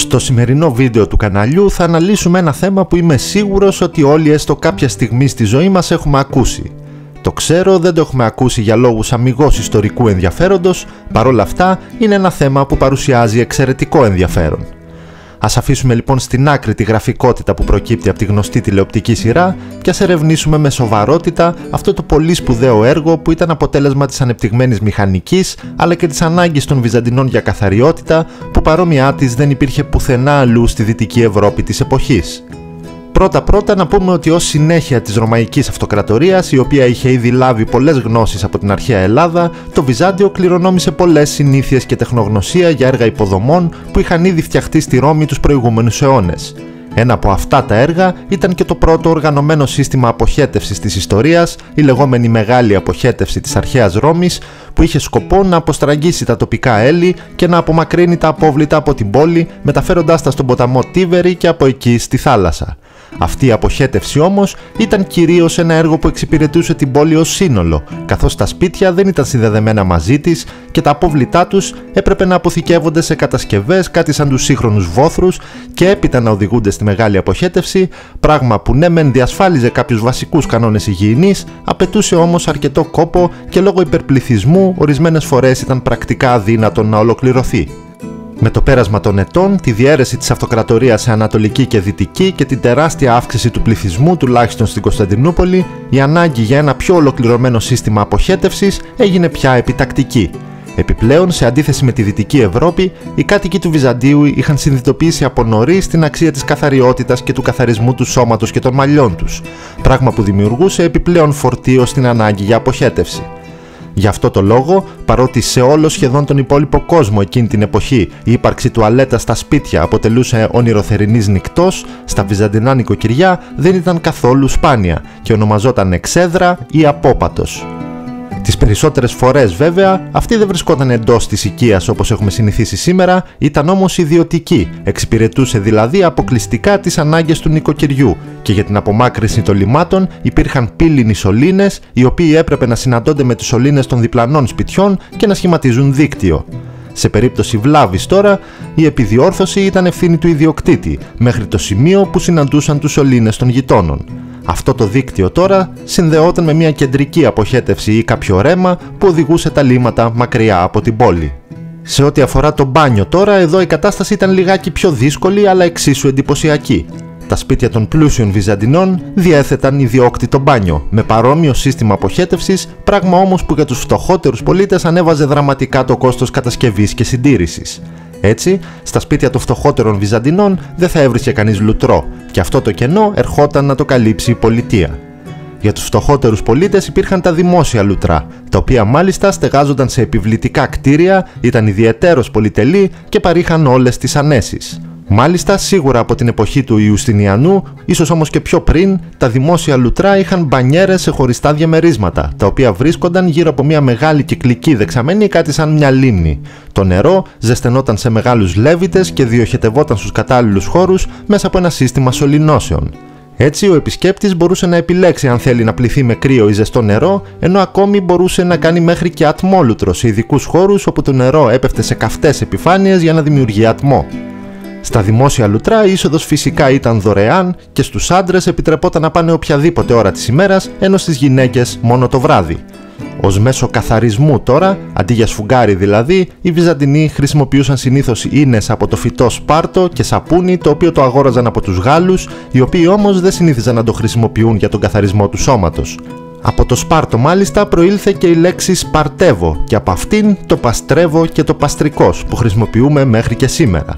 Στο σημερινό βίντεο του καναλιού θα αναλύσουμε ένα θέμα που είμαι σίγουρος ότι όλοι έστω κάποια στιγμή στη ζωή μας έχουμε ακούσει. Το ξέρω, δεν το έχουμε ακούσει για λόγους αμιγώς ιστορικού ενδιαφέροντος, παρόλα αυτά είναι ένα θέμα που παρουσιάζει εξαιρετικό ενδιαφέρον. Ας αφήσουμε λοιπόν στην άκρη τη γραφικότητα που προκύπτει από τη γνωστή τηλεοπτική σειρά και ας ερευνήσουμε με σοβαρότητα αυτό το πολύ σπουδαίο έργο που ήταν αποτέλεσμα της ανεπτυγμένης μηχανικής αλλά και της ανάγκης των Βυζαντινών για καθαριότητα που παρόμοιά της δεν υπήρχε πουθενά αλλού στη Δυτική Ευρώπη της εποχής. Πρώτα να πούμε ότι ως συνέχεια της Ρωμαϊκής Αυτοκρατορίας, η οποία είχε ήδη λάβει πολλές γνώσεις από την αρχαία Ελλάδα, το Βυζάντιο κληρονόμησε πολλές συνήθειες και τεχνογνωσία για έργα υποδομών που είχαν ήδη φτιαχτεί στη Ρώμη τους προηγούμενους αιώνες. Ένα από αυτά τα έργα ήταν και το πρώτο οργανωμένο σύστημα αποχέτευσης της ιστορίας, η λεγόμενη Μεγάλη Αποχέτευση της αρχαίας Ρώμης, που είχε σκοπό να αποστραγγίσει τα τοπικά έλλη και να απομακρύνει τα απόβλητα από την πόλη, μεταφέροντάς τα στον ποταμό Τίβερη και από εκεί στη θάλασσα. Αυτή η αποχέτευση όμως ήταν κυρίως ένα έργο που εξυπηρετούσε την πόλη ως σύνολο, καθώς τα σπίτια δεν ήταν συνδεδεμένα μαζί της και τα απόβλητά τους έπρεπε να αποθηκεύονται σε κατασκευές, κάτι σαν τους σύγχρονους βόθρους, και έπειτα να οδηγούνται στη μεγάλη αποχέτευση, πράγμα που ναι μεν διασφάλιζε κάποιους βασικούς κανόνες υγιεινής, απαιτούσε όμως αρκετό κόπο και λόγω υπερπληθυσμού ορισμένες φορές ήταν πρακτικά αδύνατο να ολοκληρωθεί. Με το πέρασμα των ετών, τη διαίρεση της αυτοκρατορίας σε ανατολική και δυτική και την τεράστια αύξηση του πληθυσμού, τουλάχιστον στην Κωνσταντινούπολη, η ανάγκη για ένα πιο ολοκληρωμένο σύστημα αποχέτευσης έγινε πια επιτακτική. Επιπλέον, σε αντίθεση με τη Δυτική Ευρώπη, οι κάτοικοι του Βυζαντίου είχαν συνειδητοποιήσει από νωρίς την αξία της καθαριότητας και του καθαρισμού του σώματος και των μαλλιών τους, πράγμα που δημιουργούσε επιπλέον φορτίο στην ανάγκη για αποχέτευση. Γι' αυτό το λόγο, παρότι σε όλο σχεδόν τον υπόλοιπο κόσμο εκείνη την εποχή η ύπαρξη τουαλέτα στα σπίτια αποτελούσε όνειρο θερινής νυκτός, στα βυζαντινά νοικοκυριά δεν ήταν καθόλου σπάνια και ονομαζόταν εξέδρα ή απόπατος. Τις περισσότερες φορές βέβαια αυτή δεν βρισκόταν εντός της οικίας όπως έχουμε συνηθίσει σήμερα, ήταν όμως ιδιωτική, εξυπηρετούσε δηλαδή αποκλειστικά τις ανάγκες του νοικοκυριού και για την απομάκρυνση των λιμάτων υπήρχαν πύληνοι σωλήνες οι οποίοι έπρεπε να συναντώνται με τους σωλήνες των διπλανών σπιτιών και να σχηματίζουν δίκτυο. Σε περίπτωση βλάβης τώρα, η επιδιόρθωση ήταν ευθύνη του ιδιοκτήτη, μέχρι το σημείο που συναντούσαν τους σωλήνες των γειτόνων. Αυτό το δίκτυο τώρα συνδεόταν με μια κεντρική αποχέτευση ή κάποιο ρέμα που οδηγούσε τα λίμματα μακριά από την πόλη. Σε ό,τι αφορά το μπάνιο τώρα, εδώ η κατάσταση ήταν λιγάκι πιο δύσκολη αλλά εξίσου εντυπωσιακή. Τα σπίτια των πλούσιων Βυζαντινών διέθεταν ιδιόκτητο μπάνιο, με παρόμοιο σύστημα αποχέτευσης, πράγμα όμως που για τους φτωχότερους πολίτες ανέβαζε δραματικά το κόστος κατασκευής και συντήρησης. Έτσι, στα σπίτια των φτωχότερων Βυζαντινών δεν θα έβρισκε κανείς λουτρό και αυτό το κενό ερχόταν να το καλύψει η πολιτεία. Για τους φτωχότερους πολίτες υπήρχαν τα δημόσια λουτρά, τα οποία μάλιστα στεγάζονταν σε επιβλητικά κτίρια, ήταν ιδιαιτέρως πολυτελή και παρήχαν όλες τις ανέσεις. Μάλιστα, σίγουρα από την εποχή του Ιουστινιανού, ίσως όμως και πιο πριν, τα δημόσια λουτρά είχαν μπανιέρες σε χωριστά διαμερίσματα, τα οποία βρίσκονταν γύρω από μια μεγάλη κυκλική δεξαμενή, κάτι σαν μια λίμνη. Το νερό ζεσθενόταν σε μεγάλους λέβητες και διοχετευόταν στους κατάλληλους χώρους μέσα από ένα σύστημα σωληνώσεων. Έτσι, ο επισκέπτης μπορούσε να επιλέξει αν θέλει να πλυθεί με κρύο ή ζεστό νερό, ενώ ακόμη μπορούσε να κάνει μέχρι και ατμόλουτρο σε ειδικούς χώρους όπου το νερό έπεφτε σε καυτές επιφάνειες για να δημιουργεί ατμό. Στα δημόσια λουτρά η είσοδος φυσικά ήταν δωρεάν και στους άντρες επιτρεπόταν να πάνε οποιαδήποτε ώρα της ημέρας, ενώ στις γυναίκες μόνο το βράδυ. Ως μέσο καθαρισμού τώρα, αντί για σφουγγάρι δηλαδή, οι Βυζαντινοί χρησιμοποιούσαν συνήθως ίνες από το φυτό σπάρτο και σαπούνι, το οποίο το αγόραζαν από τους Γάλλους, οι οποίοι όμως δεν συνήθιζαν να το χρησιμοποιούν για τον καθαρισμό του σώματος. Από το σπάρτο μάλιστα προήλθε και η λέξη σπαρτεύω και από αυτήν το παστρεύω και το παστρικός που χρησιμοποιούμε μέχρι και σήμερα.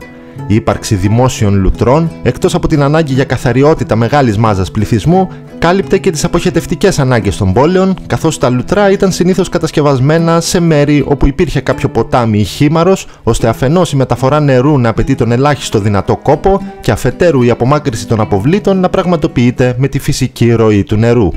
Η ύπαρξη δημόσιων λουτρών, εκτός από την ανάγκη για καθαριότητα μεγάλης μάζας πληθυσμού, κάλυπτε και τις αποχετευτικές ανάγκες των πόλεων, καθώς τα λουτρά ήταν συνήθως κατασκευασμένα σε μέρη όπου υπήρχε κάποιο ποτάμι ή χήμαρος, ώστε αφενός η μεταφορά νερού να απαιτεί τον ελάχιστο δυνατό κόπο και αφετέρου η απομάκρυνση των αποβλήτων να πραγματοποιείται με τη φυσική ροή του νερού.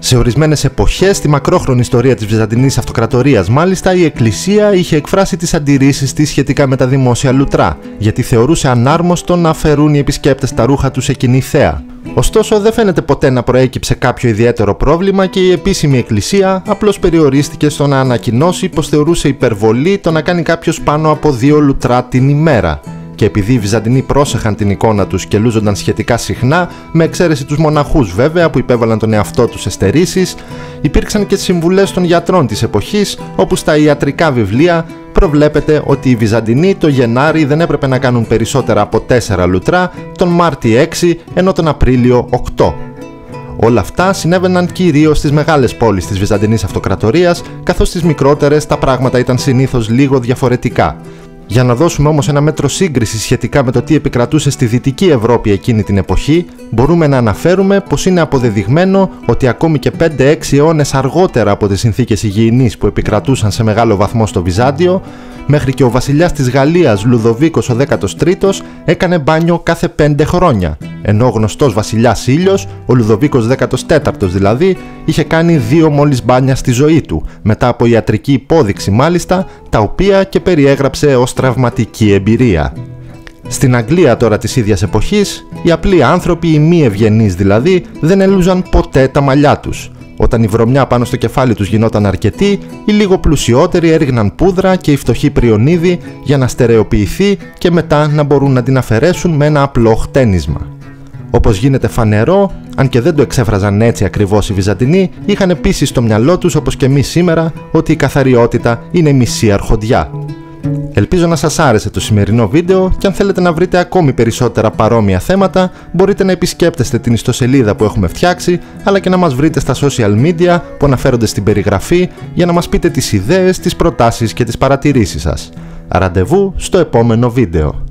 Σε ορισμένες εποχές, στη μακρόχρονη ιστορία της Βυζαντινής Αυτοκρατορίας μάλιστα, η Εκκλησία είχε εκφράσει τις αντιρρήσεις της σχετικά με τα δημόσια λουτρά, γιατί θεωρούσε ανάρμοστο να αφαιρούν οι επισκέπτες τα ρούχα τους σε κοινή θέα. Ωστόσο, δεν φαίνεται ποτέ να προέκυψε κάποιο ιδιαίτερο πρόβλημα και η επίσημη Εκκλησία απλώς περιορίστηκε στο να ανακοινώσει πως θεωρούσε υπερβολή το να κάνει κάποιος πάνω από 2 λουτρά την ημέρα. και επειδή οι Βυζαντινοί πρόσεχαν την εικόνα τους και λούζονταν σχετικά συχνά, με εξαίρεση τους μοναχούς βέβαια που υπέβαλαν τον εαυτό τους σε στερήσεις, υπήρξαν και συμβουλές των γιατρών της εποχής, όπου στα ιατρικά βιβλία προβλέπεται ότι οι Βυζαντινοί το Γενάρη δεν έπρεπε να κάνουν περισσότερα από 4 λουτρά, τον Μάρτι 6 ενώ τον Απρίλιο 8. Όλα αυτά συνέβαιναν κυρίως στις μεγάλες πόλεις της Βυζαντινής Αυτοκρατορίας, καθώς στις μικρότερες τα πράγματα ήταν συνήθως λίγο διαφορετικά. Για να δώσουμε όμως ένα μέτρο σύγκρισης σχετικά με το τι επικρατούσε στη Δυτική Ευρώπη εκείνη την εποχή, μπορούμε να αναφέρουμε πως είναι αποδεδειγμένο ότι ακόμη και 5-6 αιώνες αργότερα από τις συνθήκες υγιεινής που επικρατούσαν σε μεγάλο βαθμό στο Βυζάντιο, μέχρι και ο βασιλιάς της Γαλλίας Λουδοβίκος ο 13ος έκανε μπάνιο κάθε 5 χρόνια, ενώ ο γνωστός βασιλιάς Ήλιος, ο Λουδοβίκος 14ος δηλαδή, είχε κάνει 2 μόλις μπάνια στη ζωή του, μετά από ιατρική υπόδειξη μάλιστα, τα οποία και περιέγραψε ως τραυματική εμπειρία. Στην Αγγλία τώρα της ίδιας εποχής, οι απλοί άνθρωποι, οι μη ευγενείς δηλαδή, δεν έλουζαν ποτέ τα μαλλιά τους. Όταν η βρωμιά πάνω στο κεφάλι τους γινόταν αρκετή, οι λίγο πλουσιότεροι έριχναν πούδρα και οι φτωχοί πριονίδι για να στερεοποιηθεί και μετά να μπορούν να την αφαιρέσουν με ένα απλό χτένισμα. Όπως γίνεται φανερό, αν και δεν το εξέφραζαν έτσι ακριβώς οι Βυζαντινοί, είχαν επίσης στο μυαλό τους, όπως και εμείς σήμερα, ότι η καθαριότητα είναι μισή αρχοντιά. Ελπίζω να σας άρεσε το σημερινό βίντεο και αν θέλετε να βρείτε ακόμη περισσότερα παρόμοια θέματα, μπορείτε να επισκέπτεστε την ιστοσελίδα που έχουμε φτιάξει, αλλά και να μας βρείτε στα social media που αναφέρονται στην περιγραφή για να μας πείτε τις ιδέες, τις προτάσεις και τις παρατηρήσεις σας. Ραντεβού στο επόμενο βίντεο.